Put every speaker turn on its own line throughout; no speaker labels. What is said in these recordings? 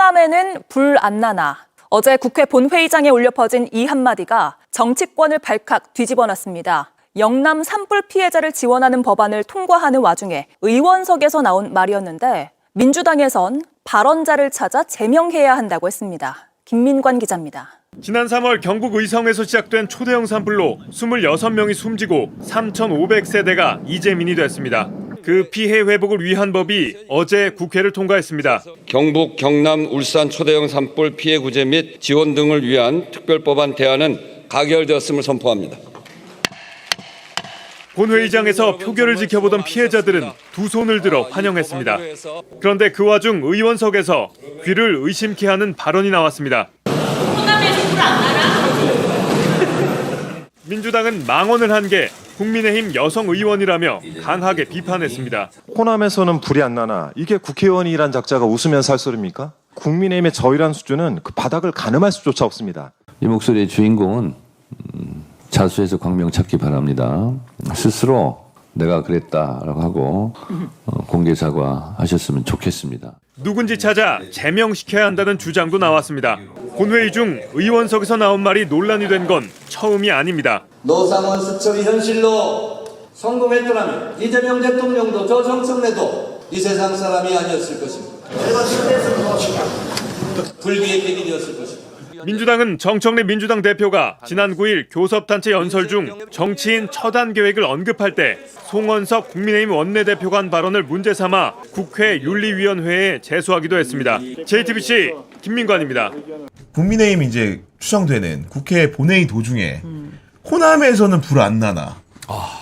호남에는 불 안 나나. 어제 국회 본회의장에 울려 퍼진 이 한마디가 정치권을 발칵 뒤집어놨습니다. 영남 산불 피해자를 지원하는 법안을 통과하는 와중에 의원석에서 나온 말이었는데 민주당에선 발언자를 찾아 제명해야 한다고 했습니다. 김민관 기자입니다.
지난 3월 경북 의성에서 시작된 초대형 산불로 26명이 숨지고 3,500세대가 이재민이 됐습니다. 그 피해 회복을 위한 법이 어제 국회를 통과했습니다.
경북, 경남, 울산 초대형 산불 피해 구제 및 지원 등을 위한 특별법안 대안은 가결되었음을 선포합니다.
본회의장에서 표결을 지켜보던 피해자들은 두 손을 들어 환영했습니다. 그런데 그 와중 의원석에서 귀를 의심케 하는 발언이 나왔습니다.
호남에서 불 안 나나?
민주당은 망언을 한 게 국민의힘 여성 의원이라며 강하게 비판했습니다.
호남에서는 불이 안 나나 이게 국회의원이란 작자가 웃으면서 할 소리입니까? 국민의힘의 저희란 수준은 그 바닥을 가늠할 수조차 없습니다.
이 목소리의 주인공은 자수해서 광명 찾기 바랍니다. 스스로 내가 그랬다라고 하고 공개 사과하셨으면 좋겠습니다.
누군지 찾아 제명시켜야 한다는 주장도 나왔습니다. 본회의 중 의원석에서 나온 말이 논란이 된 건 처음이 아닙니다.
노상원 수첩이 현실로 성공했더라면 이재명 대통령도 저 정청래도 이 세상 사람이 아니었을 것입니다. 불기의 객이 되었을 것입니다.
민주당은 정청래 민주당 대표가 지난 9일 교섭단체 연설 중 정치인 처단 계획을 언급할 때 송원석 국민의힘 원내대표가 한 발언을 문제 삼아 국회 윤리위원회에 제소하기도 했습니다. JTBC 김민관입니다.
국민의힘이 이제 추정되는 국회 본회의 도중에 호남에서는 불 안 나나.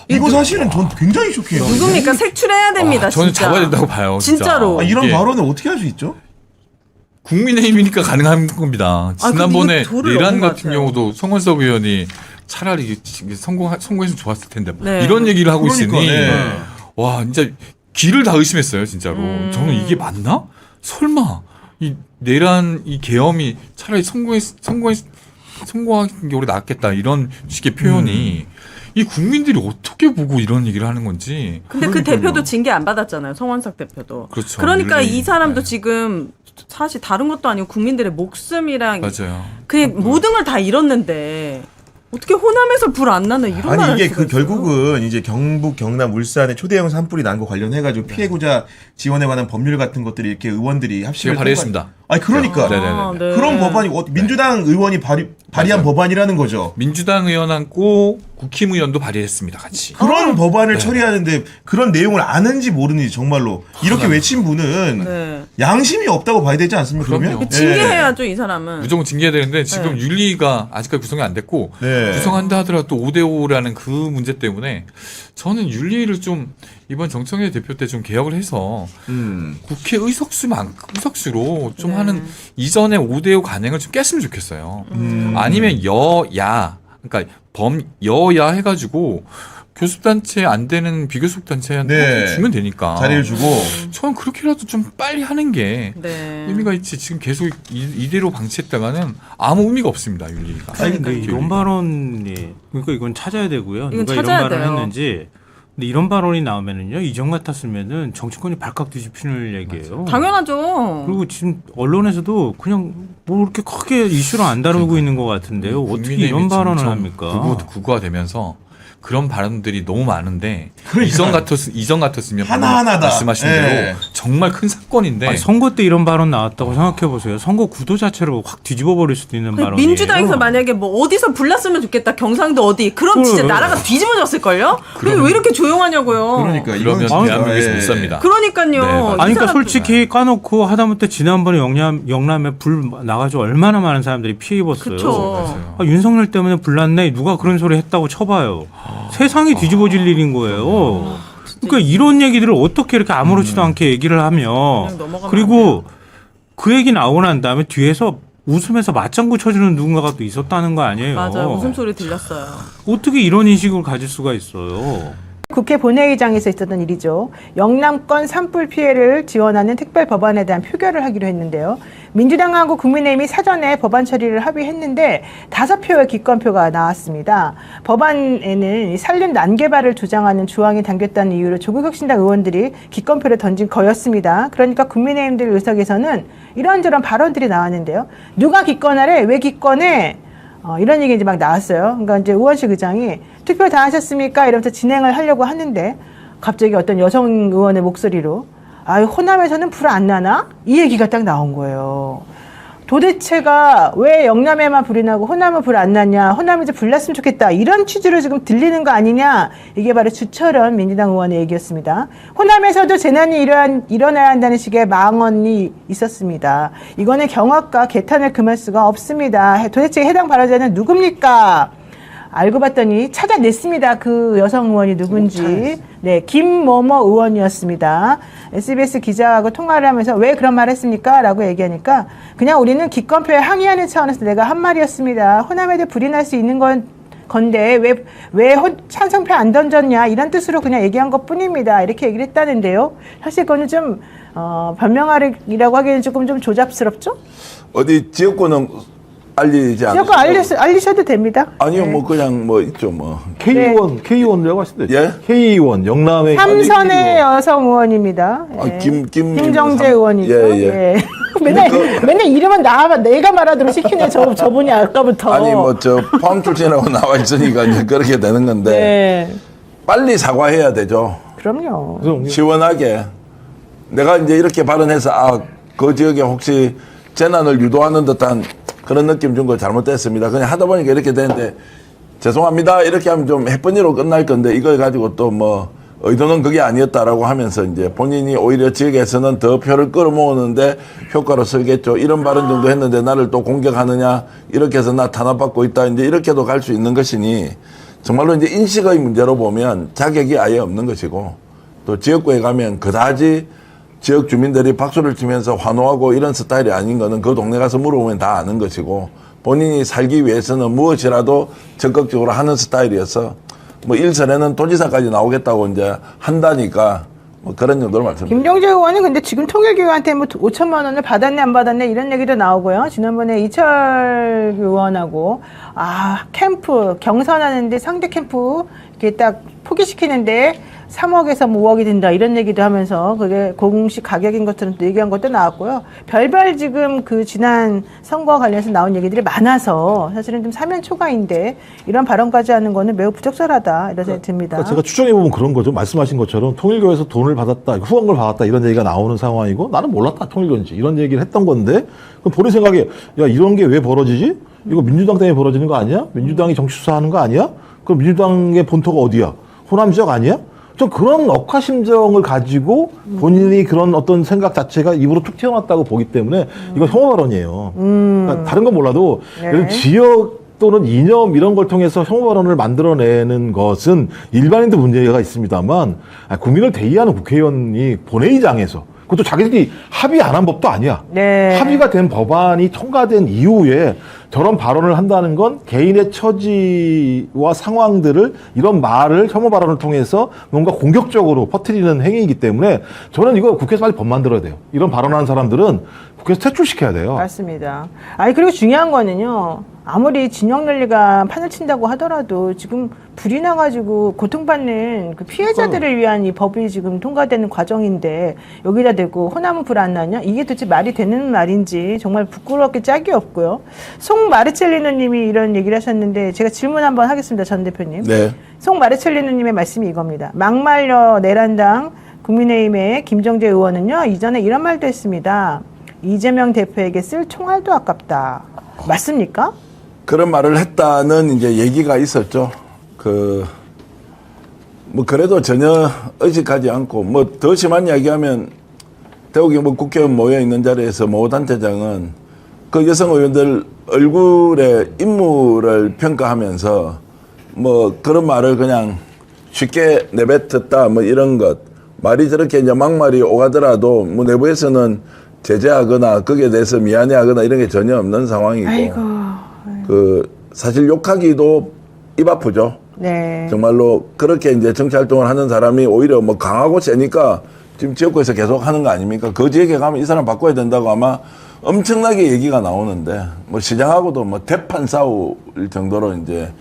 이거 사실은 전 굉장히 쇼킹해요.
누굽니까? 색출해야 됩니다.
저는
진짜.
잡아야 된다고 봐요.
진짜로.
이런 발언을 어떻게 할 수 있죠?
국민의힘이니까 가능한 겁니다. 지난번에 내란 같은 경우도 송원석 의원이 차라리 성공했으면 좋았을 텐데
네.
이런 얘기를 하고 있으니
네.
와 진짜 귀를 다 의심했어요 진짜로. 저는 이게 맞나? 설마 이 내란 이 계엄이 차라리 성공하는 게 오래 낫겠다 이런 식의 표현이 이 국민들이 어떻게 보고 이런 얘기를 하는 건지.
근데 그 대표도 징계 안 받았잖아요. 송원석 대표도.
그렇죠.
그러니까 이 사람도 지금 사실 다른 것도 아니고 국민들의 목숨이랑
맞아요.
그냥 모든 걸 다 잃었는데 어떻게 호남에서 불 안 나나 이런 말 할
아니 이게
수가
그 결국은 이제 경북, 경남, 울산에 초대형 산불이 난 거 관련해가지고 피해구자 지원에 관한 법률 같은 것들이 이렇게 의원들이 합심을
발의했습니다.
아니 그러니까
네네네.
그런 법안이 민주당 의원이 발의한 법안이라는 거죠.
민주당 의원하고 국힘의원도 발의했습니다. 같이.
그런 법안을 처리하는데 그런 내용을 아는지 모르는지 정말로 이렇게 외친 분은 양심이 없다고 봐야 되지 않습니까? 그러면
징계해야죠 이 사람은.
무조건 징계해야 되는데 지금 윤리가 아직까지 구성이 안 됐고 구성한다 하더라도 또 5대5라는 그 문제 때문에 저는 윤리를 좀 이번 정청래 대표 때 좀 개혁을 해서 국회 의석수로 좀 하는 이전에 5대5 관행을 좀 깼으면 좋겠어요. 아니면 여야 그러니까 여야 해가지고 교섭단체 안 되는 비교섭단체한테 주면 되니까
자리를 주고
저는 그렇게라도 좀 빨리 하는 게 의미가 있지. 지금 계속 이대로 방치했다가는 아무 의미가 없습니다. 윤리가.
아니 근데 이런 발언이 그러니까 이건 찾아야 되고요.
이건
누가
찾아야
이런 발언을
돼요.
했는지. 근데 이런 발언이 나오면은요 이전 같았으면은 정치권이 발칵 뒤집히는 얘기예요.
당연하죠.
그리고 지금 언론에서도 그냥 뭐 이렇게 크게 이슈로 안 다루고 있는 것 같은데요. 어떻게 이런 발언을 합니까?
국가되면서 그런 발언들이 너무 많은데 이전 같았으면
하나하나다.
말씀하신 대로 정말 큰 사건인데
아니, 선거 때 이런 발언 나왔다고 생각해 보세요. 선거 구도 자체를 확 뒤집어 버릴 수도 있는 발언이에요.
민주당에서 만약에 뭐 어디서 불났으면 좋겠다 경상도 어디 그럼 진짜 나라가 뒤집어졌을 걸요? 근데 왜 이렇게 조용하냐고요?
그러니까
그러면 대한민국에서 못 삽니다.
그러니까요.
아니 그러니까 솔직히 까놓고 하다못해 지난번에 영남에 불 나가지고 얼마나 많은 사람들이 피해 입었어요.
그쵸.
윤석열 때문에 불났네. 누가 그런 소리 했다고 쳐봐요. 세상이 뒤집어질 일인 거예요. 그러니까 이런 얘기들을 어떻게 이렇게 아무렇지도 않게 얘기를 하며 그리고 그 얘기 나오고 난 다음에 뒤에서 웃으면서 맞장구 쳐주는 누군가가 또 있었다는 거 아니에요.
맞아요. 웃음소리 들렸어요.
어떻게 이런 인식을 가질 수가 있어요.
국회 본회의장에서 있었던 일이죠. 영남권 산불 피해를 지원하는 특별 법안에 대한 표결을 하기로 했는데요. 민주당하고 국민의힘이 사전에 법안 처리를 합의했는데 5표의 기권표가 나왔습니다. 법안에는 산림 난개발을 주장하는 조항이 담겼다는 이유로 조국혁신당 의원들이 기권표를 던진 거였습니다. 그러니까 국민의힘들 의석에서는 이런저런 발언들이 나왔는데요. 누가 기권하래? 왜 기권해? 이런 얘기 이제 막 나왔어요. 그러니까 이제 우원식 의장이 투표 다 하셨습니까? 이러면서 진행을 하려고 하는데 갑자기 어떤 여성 의원의 목소리로 호남에서는 불 안 나나? 이 얘기가 딱 나온 거예요. 도대체가 왜 영남에만 불이 나고 호남은 불 안 났냐? 호남이 이제 불 났으면 좋겠다. 이런 취지로 지금 들리는 거 아니냐? 이게 바로 주철현 민주당 의원의 얘기였습니다. 호남에서도 재난이 일어나야 한다는 식의 망언이 있었습니다. 이거는 경악과 개탄을 금할 수가 없습니다. 도대체 해당 발언자는 누굽니까? 알고 봤더니 찾아냈습니다. 그 여성 의원이 누군지. 네, 김某某 의원이었습니다. SBS 기자하고 통화를 하면서 왜 그런 말 했습니까? 라고 얘기하니까 그냥 우리는 기권표에 항의하는 차원에서 내가 한 말이었습니다. 호남에도 불이 날 수 있는 건데 왜 찬성표 안 던졌냐 이런 뜻으로 그냥 얘기한 것 뿐입니다. 이렇게 얘기를 했다는데요. 사실 그거는 좀 변명이라고 하기에는 조금 좀 조잡스럽죠?
어디 지역구는 알리지 않아요?
지역구 알리셔도 됩니다.
아니요,
네.
뭐 그냥 뭐 있죠, 뭐.
K 의원이라고 하시던데.
예?
K 의원 영남의
삼선의 여성 의원입니다. 예. 김정재 의원이죠.
예.
맨날 이름은 내가 말하도록 시키네 저분이 아까부터.
아니 뭐 저 포함 출신이라고 나와 있으니까 이제 그렇게 되는 건데
네.
빨리 사과해야 되죠.
그럼요.
시원하게. 내가 이제 이렇게 발언해서 그 지역에 혹시 재난을 유도하는 듯한 그런 느낌 준 거 잘못됐습니다. 그냥 하다 보니까 이렇게 되는데 죄송합니다. 이렇게 하면 좀 해프니로 끝날 건데 이걸 가지고 또 뭐 의도는 그게 아니었다라고 하면서 이제 본인이 오히려 지역에서는 더 표를 끌어모으는데 효과로 쓰겠죠. 이런 발언 정도 했는데 나를 또 공격하느냐 이렇게 해서 나 탄압받고 있다 이제 이렇게도 갈 수 있는 것이니 정말로 이제 인식의 문제로 보면 자격이 아예 없는 것이고 또 지역구에 가면 그다지 지역 주민들이 박수를 치면서 환호하고 이런 스타일이 아닌 거는 그 동네 가서 물어보면 다 아는 것이고 본인이 살기 위해서는 무엇이라도 적극적으로 하는 스타일이어서 뭐 일선에는 도지사까지 나오겠다고 이제 한다니까 뭐 그런 정도로 말씀드립니다.
김정재 의원은 근데 지금 통일교육한테 뭐 5천만 원을 받았네 안 받았네 이런 얘기도 나오고요. 지난번에 이철 의원하고 캠프 경선하는데 상대 캠프 이렇게 딱 포기시키는데 3억에서 5억이 든다 이런 얘기도 하면서 그게 공식 가격인 것처럼 얘기한 것도 나왔고요. 별별 지금 그 지난 선거와 관련해서 나온 얘기들이 많아서 사실은 좀 사면초가인데 이런 발언까지 하는 거는 매우 부적절하다 이런 생각이 듭니다.
그러니까 제가 추정해보면 그런 거죠. 말씀하신 것처럼 통일교에서 돈을 받았다, 후원을 받았다 이런 얘기가 나오는 상황이고 나는 몰랐다 통일교인지 이런 얘기를 했던 건데 그럼 본인 생각에 야 이런 게 왜 벌어지지? 이거 민주당 때문에 벌어지는 거 아니야? 민주당이 정치 수사하는 거 아니야? 그럼 민주당의 본토가 어디야? 호남 지역 아니야? 좀 그런 억하심정을 가지고 본인이 그런 어떤 생각 자체가 입으로 툭 튀어나왔다고 보기 때문에 이건 혐오 발언이에요. 그러니까 다른 건 몰라도
네.
지역 또는 이념 이런 걸 통해서 혐오 발언을 만들어내는 것은 일반인도 문제가 있습니다만 국민을 대의하는 국회의원이 본회의장에서 그것도 자기들이 합의 안 한 법도 아니야.
네.
합의가 된 법안이 통과된 이후에 저런 발언을 한다는 건 개인의 처지와 상황들을 이런 말을 혐오 발언을 통해서 뭔가 공격적으로 퍼뜨리는 행위이기 때문에 저는 이거 국회에서 빨리 법 만들어야 돼요. 이런 발언하는 사람들은 국회에서 퇴출시켜야 돼요.
맞습니다. 그리고 중요한 거는요. 아무리 진영 논리가 판을 친다고 하더라도 지금 불이 나가지고 고통받는 그 피해자들을 위한 이 법이 지금 통과되는 과정인데 여기다 대고 호남은 불 안 나냐? 이게 도대체 말이 되는 말인지 정말 부끄럽게 짝이 없고요. 송마르첼리노님이 이런 얘기를 하셨는데 제가 질문 한번 하겠습니다. 전 대표님.
네.
송마르첼리노님의 말씀이 이겁니다. 막말려 내란당 국민의힘의 김정재 의원은요. 이전에 이런 말도 했습니다. 이재명 대표에게 쓸 총알도 아깝다. 맞습니까?
그런 말을 했다는 이제 얘기가 있었죠. 뭐 그래도 전혀 의식하지 않고 뭐 더 심한 이야기하면 대구경 뭐 국회의원 모여 있는 자리에서 모 단체장은 그 여성 의원들 얼굴의 인물을 평가하면서 뭐 그런 말을 그냥 쉽게 내뱉었다 뭐 이런 것 말이 저렇게 이제 막말이 오가더라도 뭐 내부에서는 제재하거나 거기에 대해서 미안해하거나 이런 게 전혀 없는 상황이고 사실 욕하기도 입 아프죠.
네.
정말로 그렇게 이제 정치 활동을 하는 사람이 오히려 뭐 강하고 세니까 지금 지역구에서 계속 하는 거 아닙니까? 그 지역에 가면 이 사람 바꿔야 된다고 아마 엄청나게 얘기가 나오는데 뭐 시장하고도 뭐 대판 싸울 정도로 이제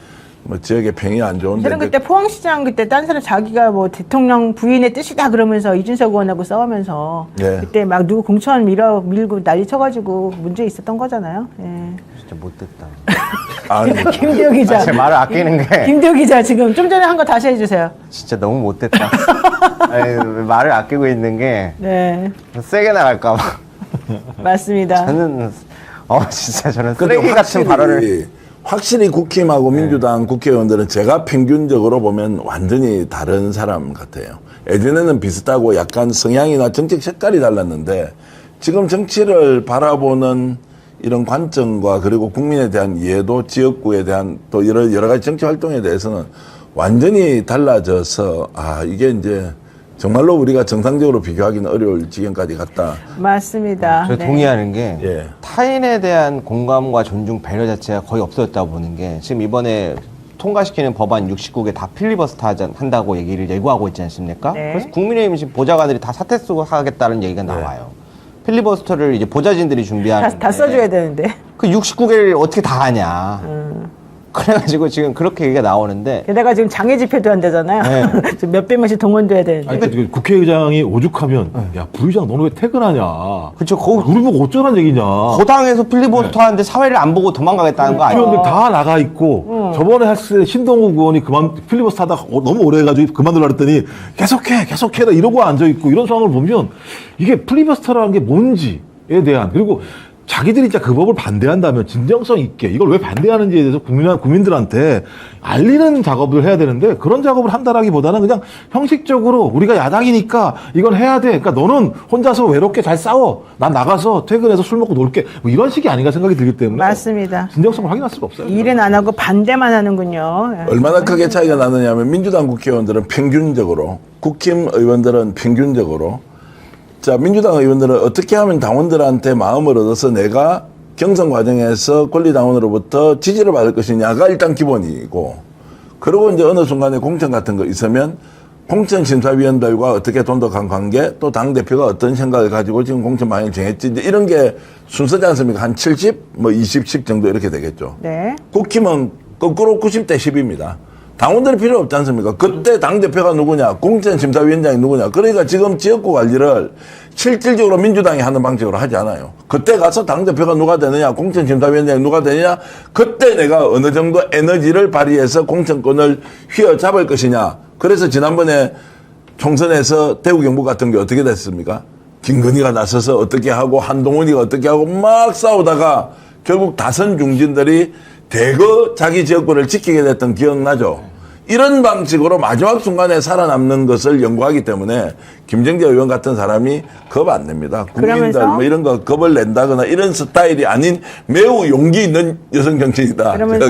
뭐 지역의 평이 안 좋은데.
저는 그때 포항시장 그때 딴 사람 자기가 뭐 대통령 부인의 뜻이다 그러면서 이준석 의원하고 싸우면서
예.
그때 막 누구 공천 밀고 난리 쳐가지고 문제 있었던 거잖아요. 예.
진짜 못됐다.
아니,
김대호 기자.
제 말을 아끼는 게
김대호 기자 지금 좀 전에 한 거 다시 해주세요.
진짜 너무 못됐다. 아니, 말을 아끼고 있는 게
네.
세게 나갈까봐.
맞습니다.
저는 진짜 저는
근데
쓰레기 같은 발언을.
확실히 국힘하고 민주당 국회의원들은 제가 평균적으로 보면 완전히 다른 사람 같아요. 예전에는 비슷하고 약간 성향이나 정책 색깔이 달랐는데 지금 정치를 바라보는 이런 관점과 그리고 국민에 대한 이해도 지역구에 대한 또 여러 가지 정치 활동에 대해서는 완전히 달라져서 이게 이제 정말로 우리가 정상적으로 비교하기는 어려울 지경까지 갔다.
맞습니다.
저
네.
동의하는 게
예.
타인에 대한 공감과 존중, 배려 자체가 거의 없어졌다고 보는 게 지금 이번에 통과시키는 법안 69개 다 필리버스터 한다고 얘기를 예고하고 있지 않습니까?
네.
그래서 국민의힘 지금 보좌관들이 다 사퇴 쓰고 하겠다는 얘기가 나와요. 필리버스터를 이제 보좌진들이 준비하는
다 써줘야 되는데.
그 69개를 어떻게 다 하냐. 그래가지고 지금 그렇게 얘기가 나오는데
게다가 지금 장애 집회도 한다잖아요.
네.
지금 몇백 명씩 동원돼야 되는데.
아니, 그 국회의장이 오죽하면 야 부의장 너는 왜 퇴근하냐.
그렇죠.
우리 보고 어쩌란 얘기냐.
거당에서 필리버스터 하는데 사회를 안 보고 도망가겠다는 거 아니에요?
국회의원들 다 나가 있고 저번에 했을 때 신동욱 의원이 필리버스터 하다가 너무 오래 해가지고 그만두라 그랬더니 계속해라 이러고 앉아있고 이런 상황을 보면 이게 필리버스터라는 게 뭔지에 대한 그리고 자기들이 진짜 그 법을 반대한다면 진정성 있게 이걸 왜 반대하는지에 대해서 국민들한테 알리는 작업을 해야 되는데 그런 작업을 한다라기보다는 그냥 형식적으로 우리가 야당이니까 이건 해야 돼. 그러니까 너는 혼자서 외롭게 잘 싸워. 난 나가서 퇴근해서 술 먹고 놀게. 뭐 이런 식이 아닌가 생각이 들기 때문에
맞습니다.
진정성을 확인할 수가 없어요.
일은 안 하고 반대만 하는군요.
얼마나 크게 차이가 나느냐면 민주당 국회의원들은 평균적으로 국힘 의원들은 평균적으로 자, 민주당 의원들은 어떻게 하면 당원들한테 마음을 얻어서 내가 경선 과정에서 권리당원으로부터 지지를 받을 것이냐가 일단 기본이고, 그리고 이제 어느 순간에 공천 같은 거 있으면 공천심사위원들과 어떻게 돈독한 관계, 또 당대표가 어떤 생각을 가지고 지금 공천 방향을 정했지, 이제 이런 게 순서지 않습니까? 한 70, 뭐 20, 10 정도 이렇게 되겠죠.
네.
국힘은 거꾸로 90대 10입니다. 당원들이 필요 없지 않습니까? 그때 당대표가 누구냐, 공천심사위원장이 누구냐. 그러니까 지금 지역구 관리를 실질적으로 민주당이 하는 방식으로 하지 않아요. 그때 가서 당대표가 누가 되느냐, 공천심사위원장이 누가 되느냐, 그때 내가 어느 정도 에너지를 발휘해서 공천권을 휘어잡을 것이냐. 그래서 지난번에 총선에서 대구 경북 같은 게 어떻게 됐습니까? 김건희가 나서서 어떻게 하고 한동훈이가 어떻게 하고 막 싸우다가 결국 다선 중진들이 대거 자기 지역구를 지키게 됐던 기억나죠? 이런 방식으로 마지막 순간에 살아남는 것을 연구하기 때문에 김정재 의원 같은 사람이 겁 안 냅니다. 국민들 뭐 이런 거 겁을 낸다거나 이런 스타일이 아닌 매우 용기 있는 여성 정치인이다.
그러면서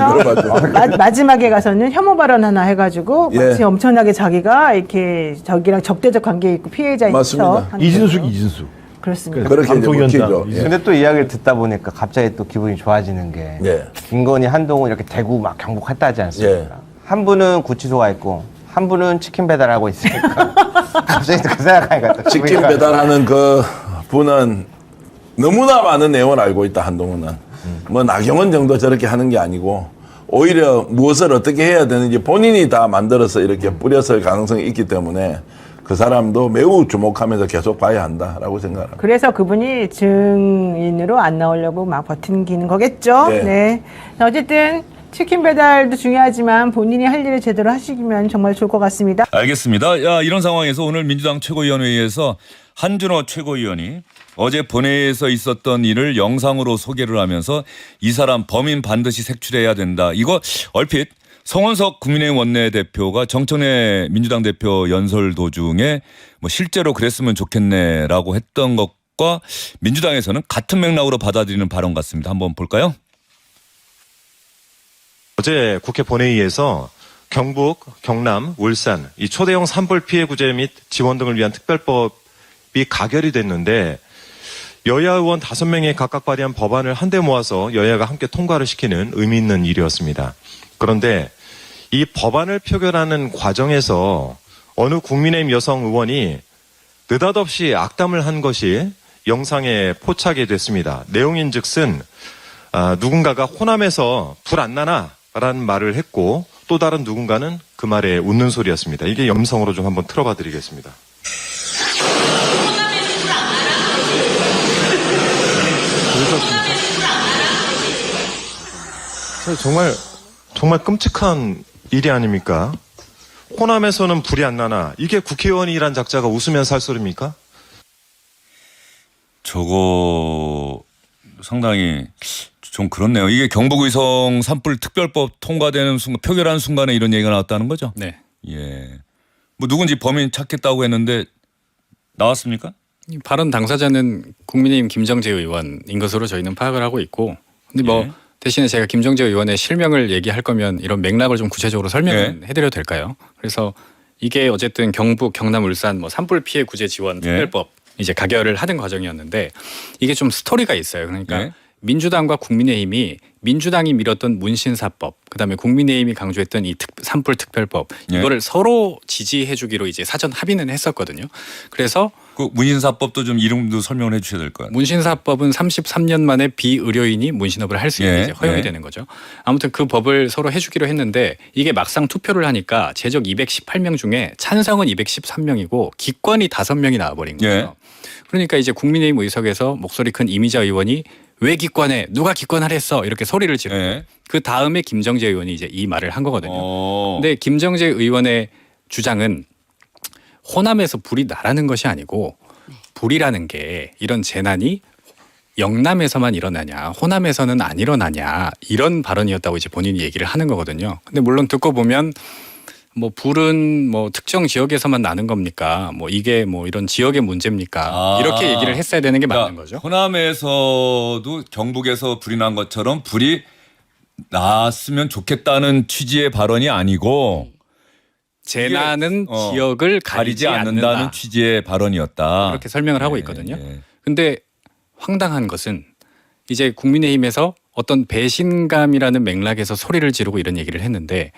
마지막에 가서는 혐오 발언 하나 해가지고 마치 엄청나게 자기가 이렇게 저기랑 적대적 관계에 있고 피해자인 척.
이진수.
그렇습니다.
그렇게 이제 먹히죠.
근데 또 이야기를 듣다 보니까 갑자기 또 기분이 좋아지는 게 김건희, 한동훈 이렇게 대구 막 경북했다 하지 않습니까? 한 분은 구치소가 있고 한 분은 치킨 배달하고 있으니까 갑자기 또 그 생각하니까 또
치킨 배달하는 그 분은 너무나 많은 내용을 알고 있다. 한동훈은 뭐 나경원 정도 저렇게 하는 게 아니고 오히려 무엇을 어떻게 해야 되는지 본인이 다 만들어서 이렇게 뿌렸을 가능성이 있기 때문에 그 사람도 매우 주목하면서 계속 봐야 한다라고 생각합니다.
그래서 그분이 증인으로 안 나오려고 막 버티는 거겠죠. 네. 자, 어쨌든 치킨 배달도 중요하지만 본인이 할 일을 제대로 하시면 정말 좋을 것 같습니다.
알겠습니다. 이런 상황에서 오늘 민주당 최고위원회의에서 한준호 최고위원이 어제 본회의에서 있었던 일을 영상으로 소개를 하면서 이 사람 범인 반드시 색출해야 된다. 이거 얼핏 성원석 국민의힘 원내대표가 정청래 민주당 대표 연설 도중에 뭐 실제로 그랬으면 좋겠네라고 했던 것과 민주당에서는 같은 맥락으로 받아들이는 발언 같습니다. 한번 볼까요?
어제 국회 본회의에서 경북, 경남, 울산 이 초대형 산불 피해 구제 및 지원 등을 위한 특별법이 가결이 됐는데 여야 의원 5명이 각각 발의한 법안을 한데 모아서 여야가 함께 통과를 시키는 의미 있는 일이었습니다. 그런데 이 법안을 표결하는 과정에서 어느 국민의힘 여성 의원이 느닷없이 악담을 한 것이 영상에 포착이 됐습니다. 내용인즉슨 누군가가 호남에서 불 안 나나? 라는 말을 했고 또 다른 누군가는 그 말에 웃는 소리였습니다. 이게 음성으로 좀 한번 틀어봐 드리겠습니다. 정말 끔찍한 일이 아닙니까? 호남에서는 불이 안 나나? 이게 국회의원이란 작자가 웃으면서 할 소리입니까?
저거 상당히 좀 그렇네요. 이게 경북의성 산불 특별법 통과되는 순간, 표결하는 순간에 이런 얘기가 나왔다는 거죠?
네.
예. 뭐 누군지 범인 찾겠다고 했는데 나왔습니까?
이 발언 당사자는 국민의힘 김정재 의원인 것으로 저희는 파악을 하고 있고, 근데 뭐
예.
대신에 제가 김정재 의원의 실명을 얘기할 거면 이런 맥락을 좀 구체적으로 설명을 해드려도 될까요? 그래서 이게 어쨌든 경북, 경남, 울산 뭐 산불 피해 구제 지원 특별법 이제 가결을 하는 과정이었는데 이게 좀 스토리가 있어요. 그러니까 민주당과 국민의힘이 민주당이 밀었던 문신사법, 그다음에 국민의힘이 강조했던 이 산불 특별법 이거를 서로 지지해주기로 이제 사전 합의는 했었거든요. 그래서
그 문신사법도 좀 이름도 설명을 해주셔야 될 것 같아요.
문신사법은 33년 만에 비의료인이 문신업을 할 수 있는 이제 허용이 되는 거죠. 아무튼 그 법을 서로 해주기로 했는데 이게 막상 투표를 하니까 제적 218명 중에 찬성은 213명이고 기권이 5명이 나와버린 거예요. 그러니까 이제 국민의힘 의석에서 목소리 큰 이미자 의원이 왜 기권해? 누가 기권하라 했어? 이렇게 소리를 지르고 그 다음에 김정재 의원이 이제 이 말을 한 거거든요. 근데 김정재 의원의 주장은 호남에서 불이 나라는 것이 아니고 불이라는 게 이런 재난이 영남에서만 일어나냐, 호남에서는 안 일어나냐 이런 발언이었다고 이제 본인이 얘기를 하는 거거든요. 근데 물론 듣고 보면 뭐 불은 뭐 특정 지역에서만 나는 겁니까? 뭐 이게 뭐 이런 지역의 문제입니까? 이렇게 얘기를 했어야 되는 게 맞는 거죠.
호남에서도 경북에서 불이 난 것처럼 불이 났으면 좋겠다는 취지의 발언이 아니고
재난은 지역을 가리지
않는다는 취지의 발언이었다.
그렇게 설명을 하고 있거든요. 근데 황당한 것은 이제 국민의힘에서 어떤 배신감이라는 맥락에서 소리를 지르고 이런 얘기를 했는데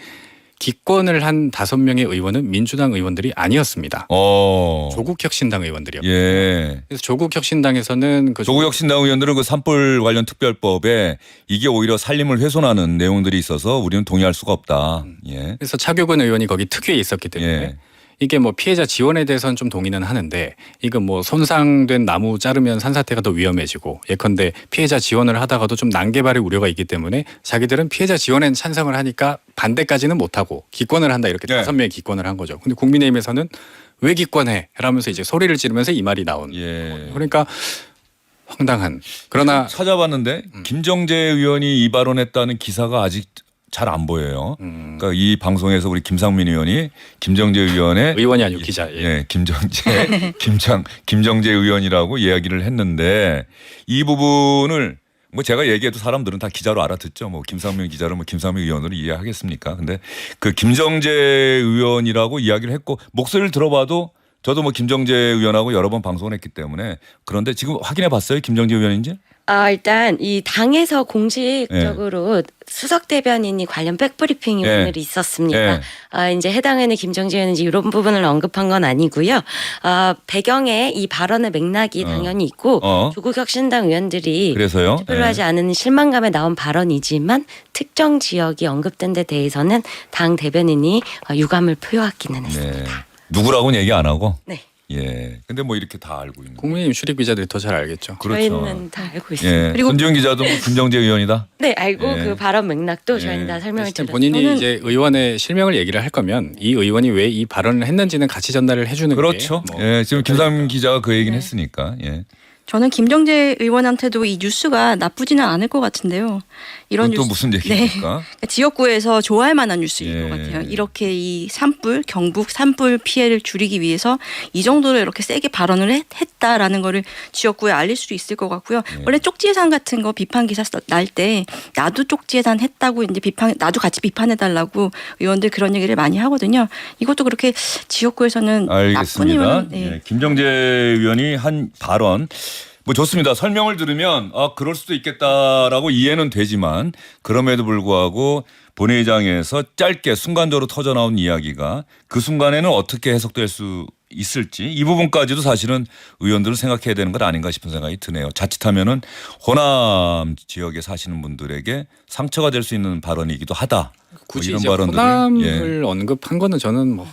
기권을 한 5명의 의원은 민주당 의원들이 아니었습니다. 조국혁신당 의원들이었거든요. 그래서 조국혁신당에서는
조국혁신당 의원들은 그 산불 관련 특별법에 이게 오히려 산림을 훼손하는 내용들이 있어서 우리는 동의할 수가 없다.
그래서 차교근 의원이 거기 특위에 있었기 때문에 이게 뭐 피해자 지원에 대해서는 좀 동의는 하는데 이거 뭐 손상된 나무 자르면 산사태가 더 위험해지고 예컨대 피해자 지원을 하다가도 좀 난개발의 우려가 있기 때문에 자기들은 피해자 지원엔 찬성을 하니까 반대까지는 못하고 기권을 한다 이렇게 5명이 기권을 한 거죠. 근데 국민의힘에서는 왜 기권해? 라면서 이제 소리를 지르면서 이 말이 나온 거예요. 그러니까 황당한. 그러나
찾아봤는데 김정재 의원이 이 발언했다는 기사가 아직 잘 안 보여요. 그러니까 이 방송에서 우리 김상민 의원이 김정재 의원의
의원이 아니고 기자.
김정재 의원이라고 이야기를 했는데 이 부분을 뭐 제가 얘기해도 사람들은 다 기자로 알아듣죠. 뭐 김상민 기자를 뭐 김상민 의원으로 이해하겠습니까? 근데 그 김정재 의원이라고 이야기를 했고 목소리를 들어봐도 저도 뭐 김정재 의원하고 여러 번 방송을 했기 때문에 그런데 지금 확인해 봤어요? 김정재 의원인지?
일단 이 당에서 공식적으로 수석 대변인이 관련 백브리핑이 오늘 있었습니다. 이제 해당에는 김정재 의원인지 이런 부분을 언급한 건 아니고요. 배경에 이 발언의 맥락이 당연히 있고 조국혁신당 의원들이 투표를 하지 않은 실망감에 나온 발언이지만 특정 지역이 언급된 데 대해서는 당 대변인이 유감을 표하기는 했습니다.
누구라고는 얘기 안 하고?
네.
근데 뭐 이렇게 다 알고 있는.
국민의힘 출입 기자들이 더 잘 알겠죠.
저희는 다 알고 있습니다.
그리고 손지훈 기자도 뭐 김정재 의원이다.
네, 알고 그 발언 맥락도 저희는 다 설명을 드렸습니다.
본인이 이제 의원의 실명을 얘기를 할 거면 이 의원이 왜 이 발언을 했는지는 같이 전달을 해주는 게
그렇죠. 지금 김상민 기자가 그 얘기는 했으니까.
저는 김정재 의원한테도 이 뉴스가 나쁘지는 않을 것 같은데요. 이런
또 무슨 얘기입니까?
지역구에서 좋아할 만한 뉴스일 것 같아요. 이렇게 이 경북 산불 피해를 줄이기 위해서 이 정도로 이렇게 세게 발언을 했다라는 거를 지역구에 알릴 수도 있을 것 같고요. 원래 쪽지 예산 같은 거 비판 기사 날 때 나도 쪽지 예산 했다고 이제 나도 같이 비판해달라고 의원들 그런 얘기를 많이 하거든요. 이것도 그렇게 지역구에서는 나쁜 의원은
김정재 의원이 한 발언. 뭐 좋습니다. 설명을 들으면 그럴 수도 있겠다라고 이해는 되지만 그럼에도 불구하고 본회의장에서 짧게 순간적으로 터져나온 이야기가 그 순간에는 어떻게 해석될 수 있을지 이 부분까지도 사실은 의원들은 생각해야 되는 것 아닌가 싶은 생각이 드네요. 자칫하면은 호남 지역에 사시는 분들에게 상처가 될 수 있는 발언이기도 하다.
굳이
이런
이제
발언들을
호남을 언급한 거는 저는 뭐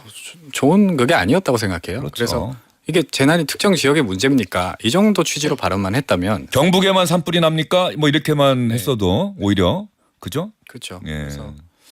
좋은 그게 아니었다고 생각해요.
그렇죠.
그래서 이게 재난이 특정 지역의 문제입니까? 이 정도 취지로 발언만 했다면
경북에만 산불이 납니까? 뭐 이렇게만 했어도 오히려 그죠?
그렇죠.
예.
그래서